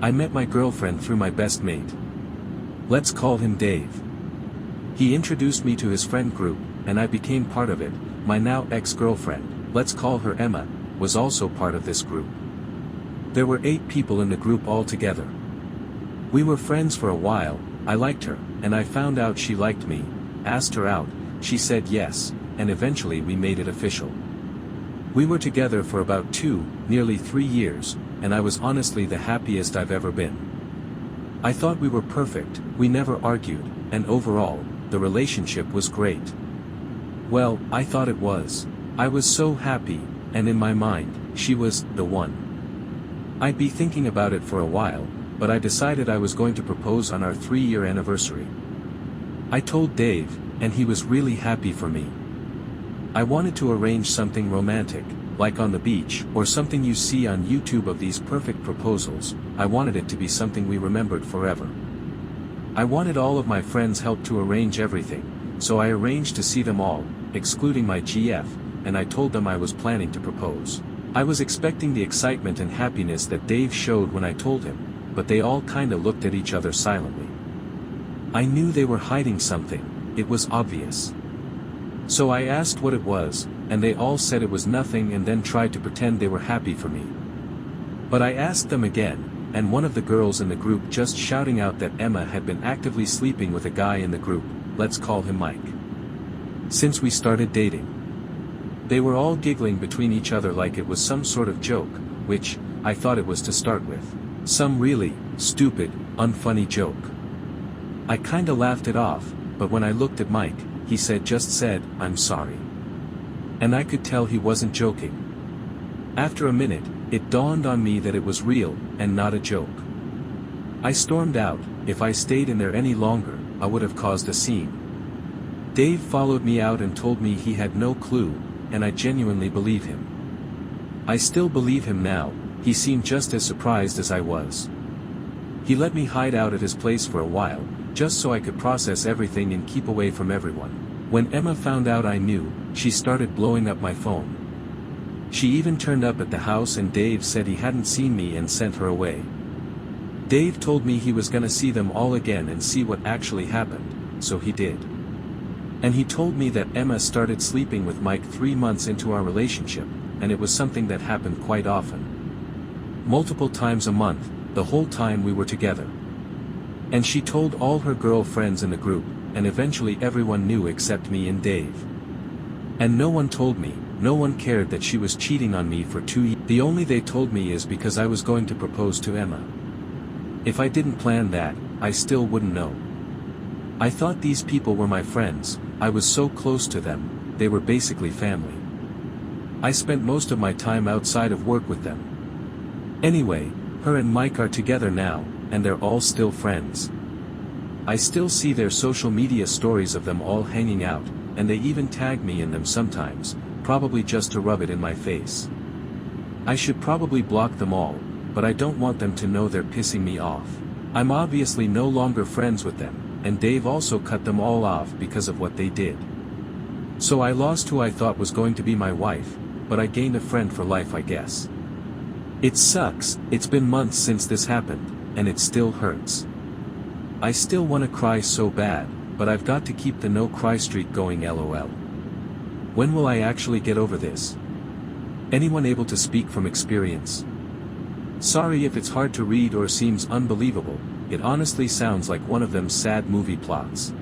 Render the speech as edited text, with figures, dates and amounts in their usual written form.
I met my girlfriend through my best mate. Let's call him Dave. He introduced me to his friend group, and I became part of it. My now ex-girlfriend, let's call her Emma, was also part of this group. There were 8 people in the group altogether. We were friends for a while. I liked her, and I found out she liked me, asked her out, she said yes, and eventually we made it official. We were together for about 2, nearly 3 years, and I was honestly the happiest I've ever been. I thought we were perfect, we never argued, and overall, the relationship was great. Well, I thought it was. I was so happy, and in my mind, she was the one. I'd be thinking about it for a while, but I decided I was going to propose on our 3-year anniversary. I told Dave, and he was really happy for me. I wanted to arrange something romantic, like on the beach, or something you see on YouTube of these perfect proposals. I wanted it to be something we remembered forever. I wanted all of my friends' help to arrange everything, so I arranged to see them all, excluding my GF, and I told them I was planning to propose. I was expecting the excitement and happiness that Dave showed when I told him, but they all kinda looked at each other silently. I knew they were hiding something, it was obvious. So I asked what it was, and they all said it was nothing and then tried to pretend they were happy for me. But I asked them again, and one of the girls in the group just shouting out that Emma had been actively sleeping with a guy in the group, let's call him Mike. Since we started dating. They were all giggling between each other like it was some sort of joke, which, I thought it was to start with. Some really, stupid, unfunny joke. I kinda laughed it off, but when I looked at Mike, he just said, I'm sorry. And I could tell he wasn't joking. After a minute, it dawned on me that it was real, and not a joke. I stormed out. If I stayed in there any longer, I would have caused a scene. Dave followed me out and told me he had no clue, and I genuinely believe him. I still believe him now. He seemed just as surprised as I was. He let me hide out at his place for a while, just so I could process everything and keep away from everyone. When Emma found out I knew, she started blowing up my phone. She even turned up at the house and Dave said he hadn't seen me and sent her away. Dave told me he was gonna see them all again and see what actually happened, so he did. And he told me that Emma started sleeping with Mike 3 months into our relationship, and it was something that happened quite often. Multiple times a month, the whole time we were together. And she told all her girlfriends in the group, and eventually everyone knew except me and Dave. And no one told me, no one cared that she was cheating on me for 2 years. The only they told me is because I was going to propose to Emma. If I didn't plan that, I still wouldn't know. I thought these people were my friends, I was so close to them, they were basically family. I spent most of my time outside of work with them. Anyway, her and Mike are together now, and they're all still friends. I still see their social media stories of them all hanging out, and they even tag me in them sometimes, probably just to rub it in my face. I should probably block them all, but I don't want them to know they're pissing me off. I'm obviously no longer friends with them, and Dave also cut them all off because of what they did. So I lost who I thought was going to be my wife, but I gained a friend for life, I guess. It sucks. It's been months since this happened, and it still hurts. I still want to cry so bad, but I've got to keep the no cry streak going, lol. When will I actually get over this? Anyone able to speak from experience? Sorry if it's hard to read or seems unbelievable, it honestly sounds like one of them sad movie plots.